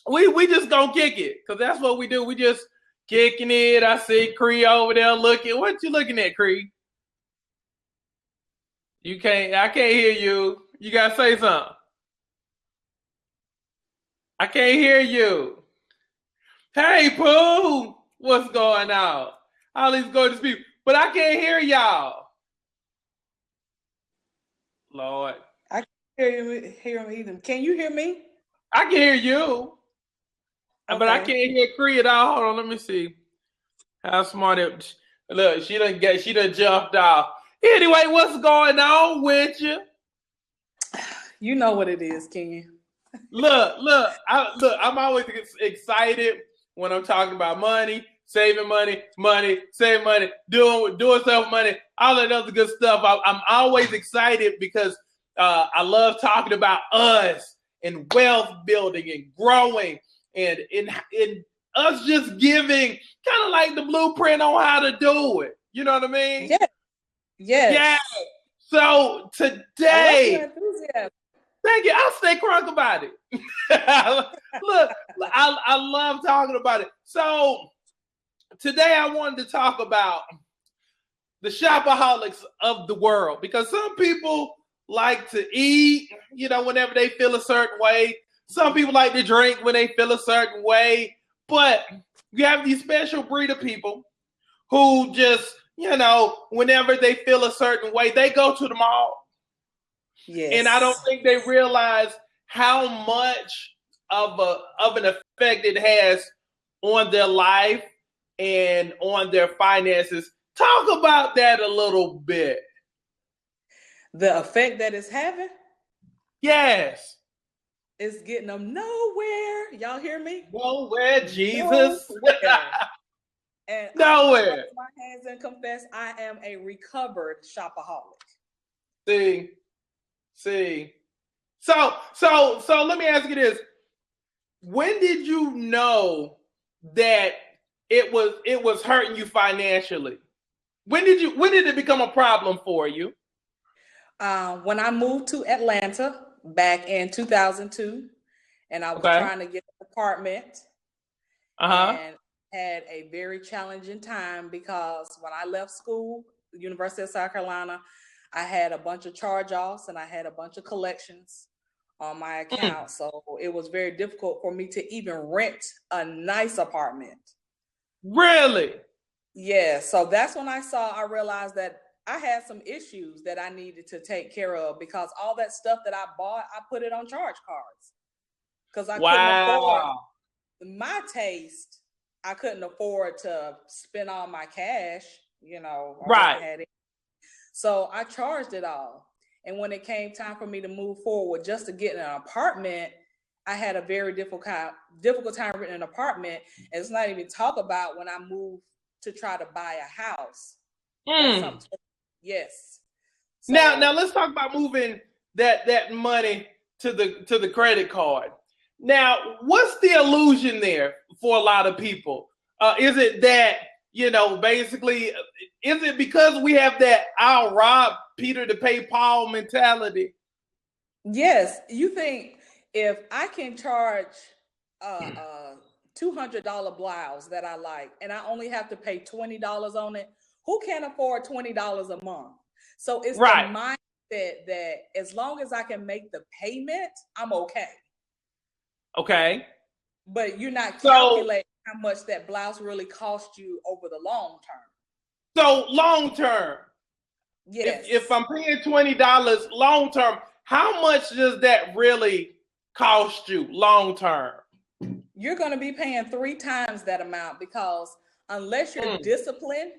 We just gonna kick it because that's what we do. We just kicking it. I see Cree over there looking. What you looking at, Cree? You can't. I can't hear you. You gotta say something. I can't hear you. Hey, Pooh, what's going on? All these gorgeous people, but I can't hear y'all. Lord, I can't hear him either. Can you hear me? I can hear you, but I Okay. can't hear Cree at all. Hold on, let me see. How smart it. Look, she done jumped off. Anyway, what's going on with you? You know what it is, Ken. Look. I'm always excited when I'm talking about money, saving money, saving money, doing stuff with money, all that other good stuff. I'm always excited because I love talking about us and wealth building and growing and in us just giving kind of like the blueprint on how to do it. You know what I mean? Yes. Yes. Yeah. So today, thank you. I'll stay crunk about it. Look, I love talking about it. So today I wanted to talk about the shopaholics of the world because some people like to eat, whenever they feel a certain way. Some people like to drink when they feel a certain way. But you have these special breed of people who just, whenever they feel a certain way, they go to the mall. Yes. And I don't think they realize how much of an effect it has on their life and on their finances. Talk about that a little bit. The effect that it's having? Yes. It's getting them nowhere. Y'all hear me? Nowhere, Jesus. Nowhere. And nowhere. I raise my hands and confess I am a recovered shopaholic. See. So let me ask you this. When did you know that it was hurting you financially? When did it become a problem for you? When I moved to Atlanta back in 2002, and I was trying to get an apartment, and had a very challenging time because when I left school, University of South Carolina, I had a bunch of charge-offs and I had a bunch of collections on my account. So it was very difficult for me to even rent a nice apartment. Really? Yeah. So that's when I realized that I had some issues that I needed to take care of because all that stuff that I bought, I put it on charge cards because I couldn't afford my taste. I couldn't afford to spend all my cash, Right. So I charged it all. And when it came time for me to move forward just to get an apartment, I had a very difficult time renting an apartment. And it's not even talk about when I moved to try to buy a house. Yes. So, now let's talk about moving that money to the credit card. Now, what's the illusion there for a lot of people? Is it that, basically, is it because we have that I'll rob Peter to pay Paul mentality? Yes. You think if I can charge a $200 blouse that I like and I only have to pay $20 on it, who can't afford $20 a month? So it's the mindset that as long as I can make the payment, I'm okay. Okay. But you're not calculating how much that blouse really cost you over the long term. So long term. Yes. If I'm paying $20 long term, how much does that really cost you long term? You're going to be paying 3 times that amount because unless you're disciplined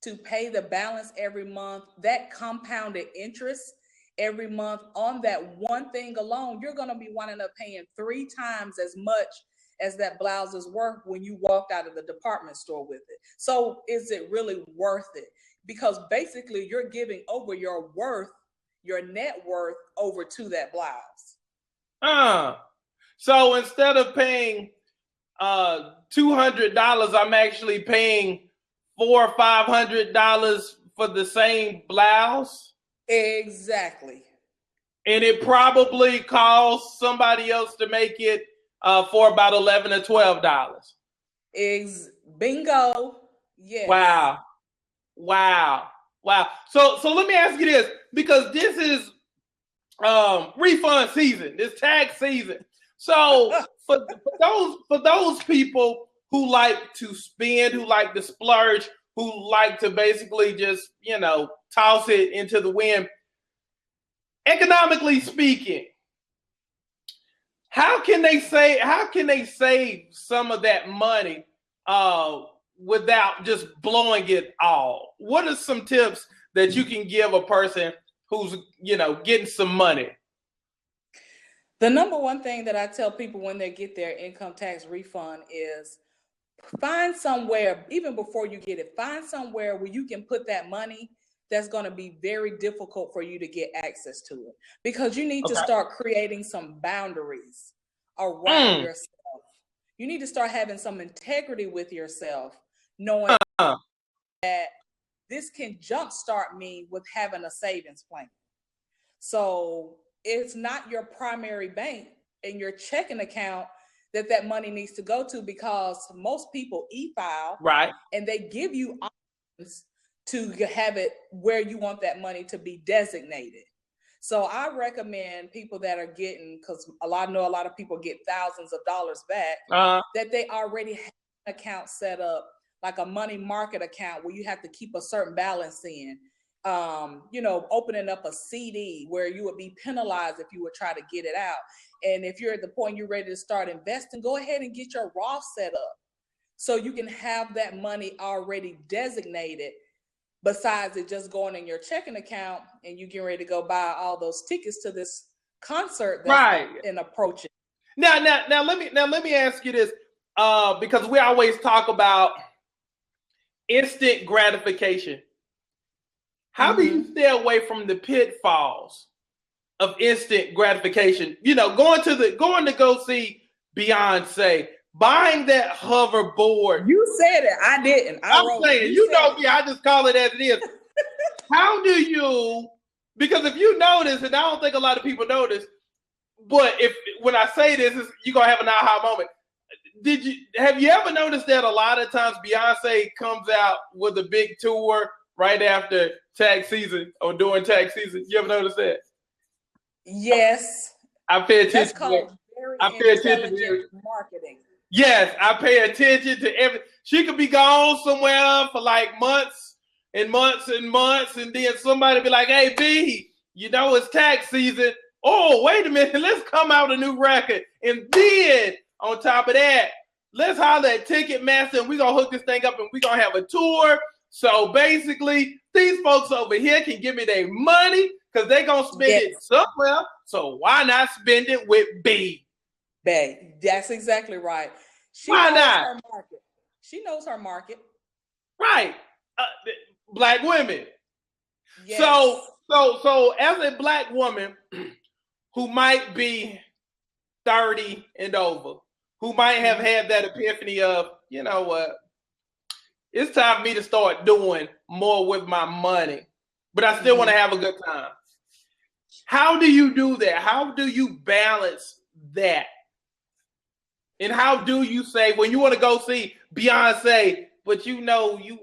to pay the balance every month, that compounded interest every month on that one thing alone, you're going to be winding up paying 3 times as much as that blouse is worth when you walked out of the department store with it. So is it really worth it? Because basically you're giving over your worth, your net worth over to that blouse. So instead of paying $200, I'm actually paying $400 or $500 for the same blouse. Exactly. And it probably costs somebody else to make it for about $11 or $12. Bingo. Yes. Wow. So let me ask you this, because this is refund season, this tax season. So for those people who like to spend, who like to splurge, who like to basically just, toss it into the wind, economically speaking, how can they save some of that money without just blowing it all? What are some tips that you can give a person who's, getting some money? The number one thing that I tell people when they get their income tax refund is find somewhere, even before you get it, find somewhere where you can put that money that's going to be very difficult for you to get access to it, because you need to start creating some boundaries around yourself. You need to start having some integrity with yourself, knowing that this can jumpstart me with having a savings plan. So it's not your primary bank and your checking account that money needs to go to, because most people e-file, right, and they give you options to have it where you want that money to be designated. So I recommend people that are getting, because I know a lot of people get thousands of dollars back, that they already have an account set up, like a money market account where you have to keep a certain balance in. Opening up a CD where you would be penalized if you would try to get it out. And if you're at the point you're ready to start investing, go ahead and get your Roth set up so you can have that money already designated, besides it just going in your checking account and you get ready to go buy all those tickets to this concert that's in approaching. Now let me ask you this, because we always talk about instant gratification. How do you stay away from the pitfalls of instant gratification? Going to go see Beyonce, buying that hoverboard. You said it. I didn't. I'm saying, you know me, I just call it as it is. How do you, because if you notice, and I don't think a lot of people notice, but when I say this, you're going to have an aha moment. Have you ever noticed that a lot of times Beyonce comes out with a big tour right after tax season or during tax season? You ever notice that? Yes. I pay attention. That's called very intelligent marketing. Yes, I pay attention to everything. She could be gone somewhere for like months and months and months, and then somebody be like, "Hey, B, it's tax season. Oh, wait a minute, let's come out a new record." And then on top of that, let's holler at Ticketmaster, and we're gonna hook this thing up, and we're gonna have a tour. So basically, these folks over here can give me their money because they're going to spend it somewhere. So why not spend it with B? That's exactly right. Why not? Her market. She knows her market. Right. Black women. Yes. So as a Black woman who might be 30 and over, who might have had that epiphany of, you know what? It's time for me to start doing more with my money, but I still want to have a good time. How do you do that? How do you balance that? And how do you say, when you want to go see Beyonce, but you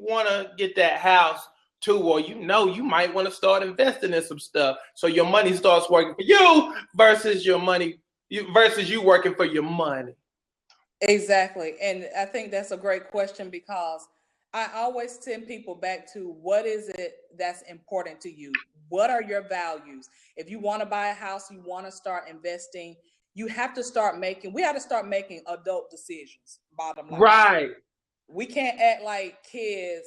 want to get that house too, or you might want to start investing in some stuff so your money starts working for you versus you working for your money? Exactly. And I think that's a great question, because I always send people back to, what is it that's important to you? What are your values? If you want to buy a house, you want to start investing, we have to start making adult decisions, bottom line. Right. We can't act like kids,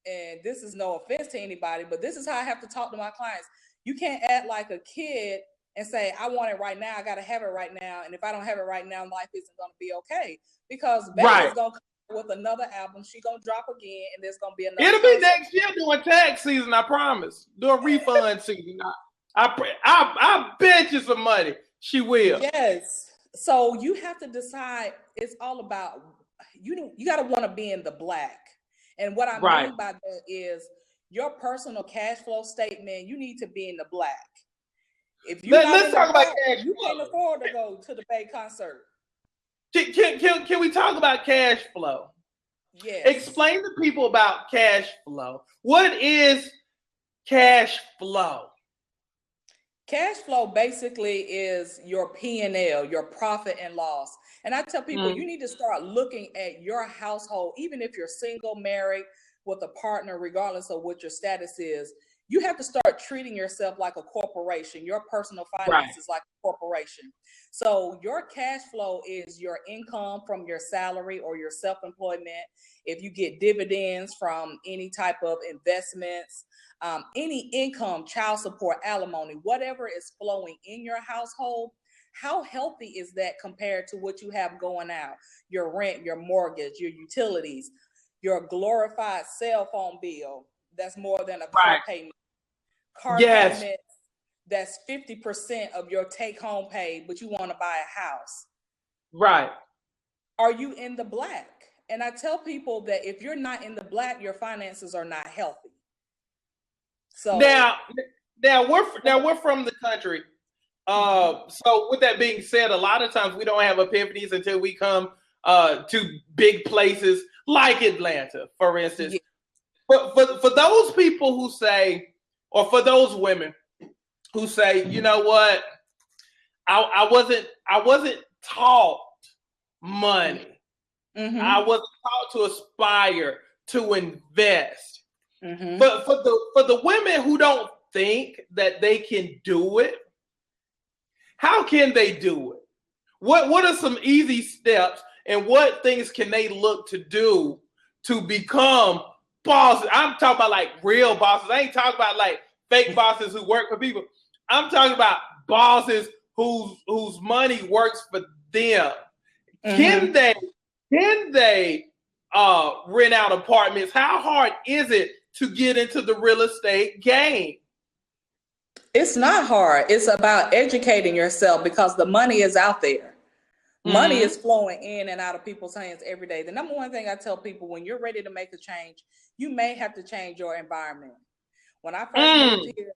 and this is no offense to anybody, but this is how I have to talk to my clients. You can't act like a kid and say, I want it right now, I got to have it right now, and if I don't have it right now, life isn't going to be okay, because baby's going to come with another album, she gonna drop again, and there's gonna be another. It'll be next year during tax season, I promise. During refund season, I bet you some money she will. Yes. So you have to decide. It's all about you gotta want to be in the black, and what I mean by that is your personal cash flow statement. You need to be in the black. If you let's talk about cash flow. You can't afford to go to the Bay concert. Can we talk about cash flow? Yes. Explain to people about cash flow. What is cash flow? Cash flow basically is your P&L, your profit and loss. And I tell people, you need to start looking at your household, even if you're single, married, with a partner, regardless of what your status is. You have to start treating yourself like a corporation. Your personal finances like a corporation. So your cash flow is your income from your salary or your self-employment. If you get dividends from any type of investments, any income, child support, alimony, whatever is flowing in your household, how healthy is that compared to what you have going out? Your rent, your mortgage, your utilities, your glorified cell phone bill, that's more than a car payment. Car payment, that's 50% of your take-home pay, but you want to buy a house. Right. Are you in the black? And I tell people that if you're not in the black, your finances are not healthy. So now we're from the country. So with that being said, a lot of times we don't have epiphanies until we come to big places like Atlanta, for instance. But for those people who say, or for those women who say, you know what, I wasn't taught money. I wasn't taught to aspire to invest. But for the women who don't think that they can do it, how can they do it? What are some easy steps, and what things can they look to do to become bosses? I'm talking about like real bosses. I ain't talking about like fake bosses who work for people. I'm talking about bosses whose money works for them. Can they rent out apartments? How hard is it to get into the real estate game? It's not hard. It's about educating yourself because the money is out there. Money is flowing in and out of people's hands every day. The number one thing I tell people, when you're ready to make a change, you may have to change your environment. When I first moved here,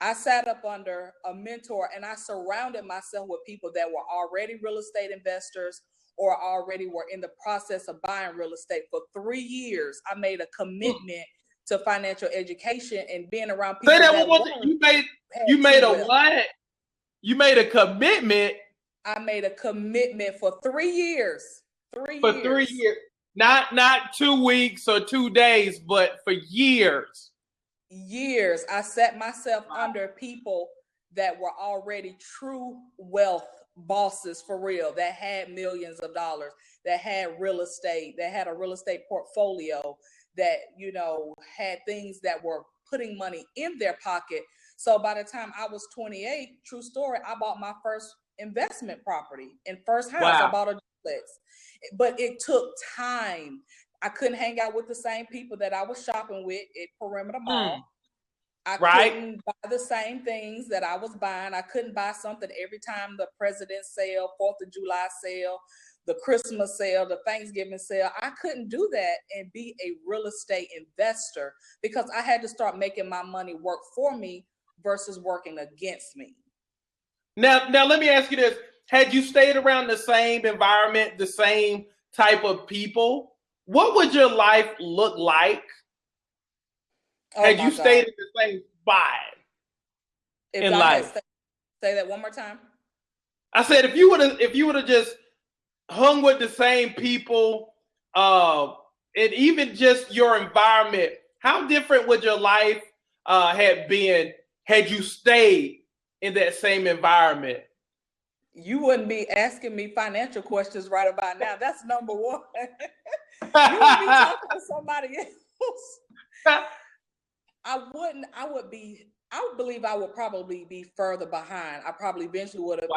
I sat up under a mentor and I surrounded myself with people that were already real estate investors or already were in the process of buying real estate. For 3 years, I made a commitment to financial education and being around people. Say that one more time. You made a what? You made a commitment. I made a commitment for 3 years. 3 For years. 3 years. Not 2 weeks or 2 days, but for years. Years. I set myself under people that were already true wealth bosses for real, that had millions of dollars, that had real estate, that had a real estate portfolio, that, you know, had things that were putting money in their pocket. So by the time I was 28, true story, I bought my first investment property and first house. I bought a duplex, but it took time. I couldn't hang out with the same people that I was shopping with at Perimeter Mall. I couldn't buy the same things that I was buying. I couldn't buy something every time the President's sale, 4th of July sale, the Christmas sale, the Thanksgiving sale. I couldn't do that and be a real estate investor because I had to start making my money work for me versus working against me. Now let me ask you this. Had you stayed around the same environment, the same type of people, what would your life look like had you stayed in the same spot in life? Say that one more time. I said if you would have just hung with the same people, and even just your environment, how different would your life have been had you stayed in that same environment? You wouldn't be asking me financial questions right about now. That's number one. You would be talking to somebody else. I would believe I would probably be further behind. I probably eventually would have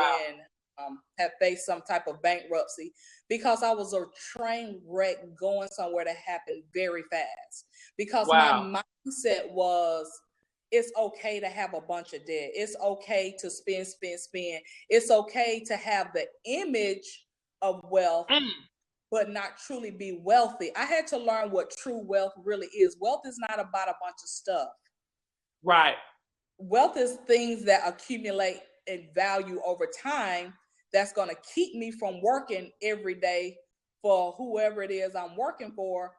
have faced some type of bankruptcy because I was a train wreck going somewhere that happened very fast. Because my mindset was, it's okay to have a bunch of debt. It's okay to spend. It's okay to have the image of wealth, but not truly be wealthy. I had to learn what true wealth really is. Wealth is not about a bunch of stuff. Right. Wealth is things that accumulate in value over time that's going to keep me from working every day for whoever it is I'm working for,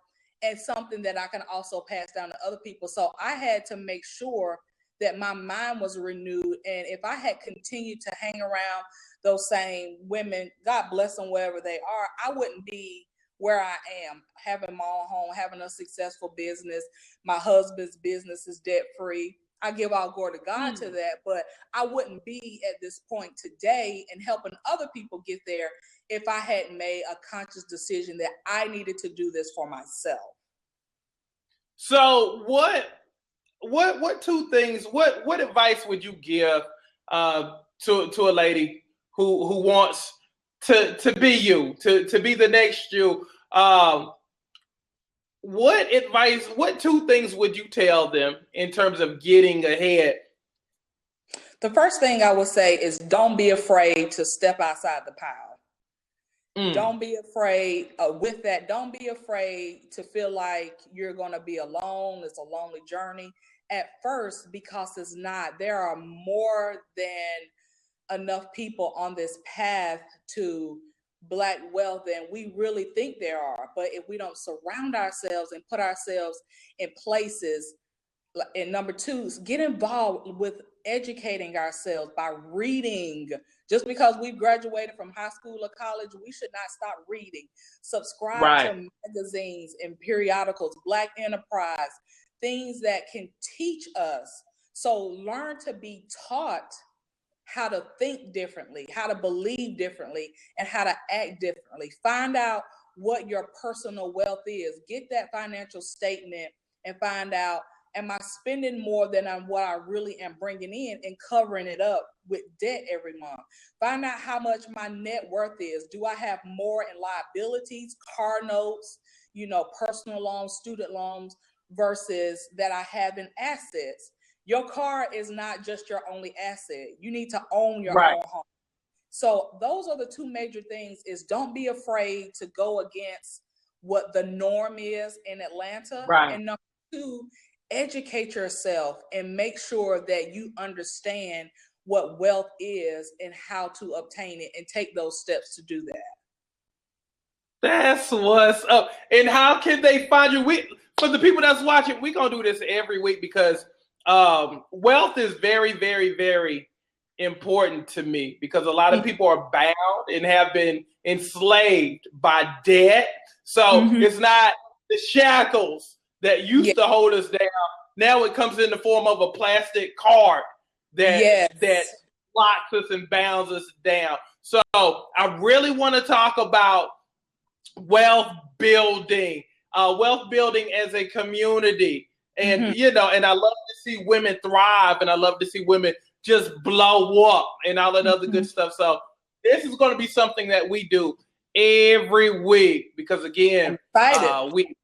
and something that I can also pass down to other people. So I had to make sure that my mind was renewed. And if I had continued to hang around those same women, God bless them wherever they are, I wouldn't be where I am, having my own home, having a successful business. My husband's business is debt free. I give all glory to God to that, but I wouldn't be at this point today and helping other people get there if I hadn't made a conscious decision that I needed to do this for myself. So what two things, what advice would you give to a lady who wants to be you, to be the next you? What advice, what two things would you tell them in terms of getting ahead? The first thing I would say is don't be afraid to step outside the pile. Don't be afraid with that. Don't be afraid to feel like you're going to be alone. It's a lonely journey at first, because it's not. There are more than enough people on this path to Black wealth than we really think there are. But if we don't surround ourselves and put ourselves in places, and number two, get involved with educating ourselves by reading. Just because we graduated from high school or college, we should not stop reading. Subscribe to magazines and periodicals, Black Enterprise, things that can teach us. So learn to be taught how to think differently, how to believe differently, and how to act differently. Find out what your personal wealth is. Get that financial statement and find out, am I spending more than what I really am bringing in and covering it up with debt every month? Find out how much my net worth is. Do I have more in liabilities, car notes, personal loans, student loans, versus that I have in assets? Your car is not just your only asset. You need to own your own home. So those are the two major things: is don't be afraid to go against what the norm is in Atlanta. And number two, educate yourself and make sure that you understand what wealth is and how to obtain it, and take those steps to do that. That's what's up. And how can they find you? For the people that's watching, we're going to do this every week because wealth is very, very, very important to me, because a lot of people are bound and have been enslaved by debt. So it's not the shackles that used to hold us down. Now it comes in the form of a plastic card that locks us and bounds us down. So I really want to talk about wealth building as a community. And, and I love to see women thrive, and I love to see women just blow up and all that other good stuff. So this is going to be something that we do every week, because again, we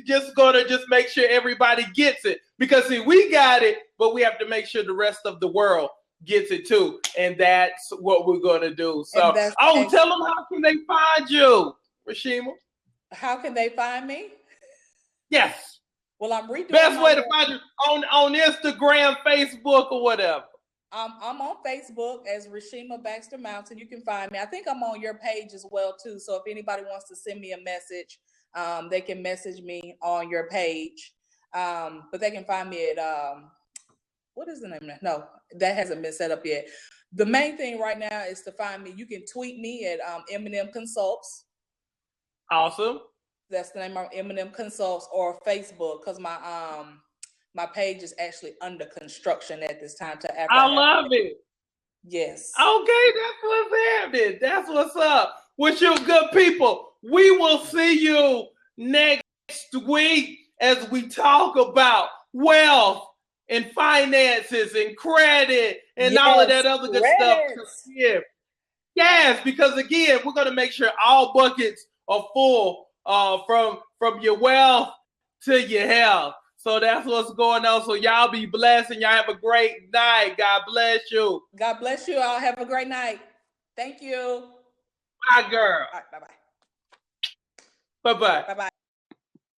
just gonna just make sure everybody gets it, because see, we got it, but we have to make sure the rest of the world gets it too, and that's what we're gonna do. So, tell them, how can they find you, Rashima? How can they find me? Yes. Well, I'm redoing best way to find you on Instagram, Facebook, or whatever. I'm on Facebook as Rashima Baxter Mountain. You can find me. I think I'm on your page as well too. So if anybody wants to send me a message, they can message me on your page. But they can find me at what is the name? No, that hasn't been set up yet. The main thing right now is to find me. You can tweet me at Eminem Consults. Awesome. That's the name of Eminem Consults, or Facebook, because my page is actually under construction at this time. I love it. Yes. Okay, that's what's happening. That's what's up. With you good people, we will see you next week as we talk about wealth and finances and credit and all of that other good stuff. Yes, because again, we're going to make sure all buckets are full, from your wealth to your health. So that's what's going on. So y'all be blessed, and y'all have a great night. God bless you. God bless you all. Have a great night. Thank you. Bye, girl. All right, bye-bye. Bye-bye. Bye-bye.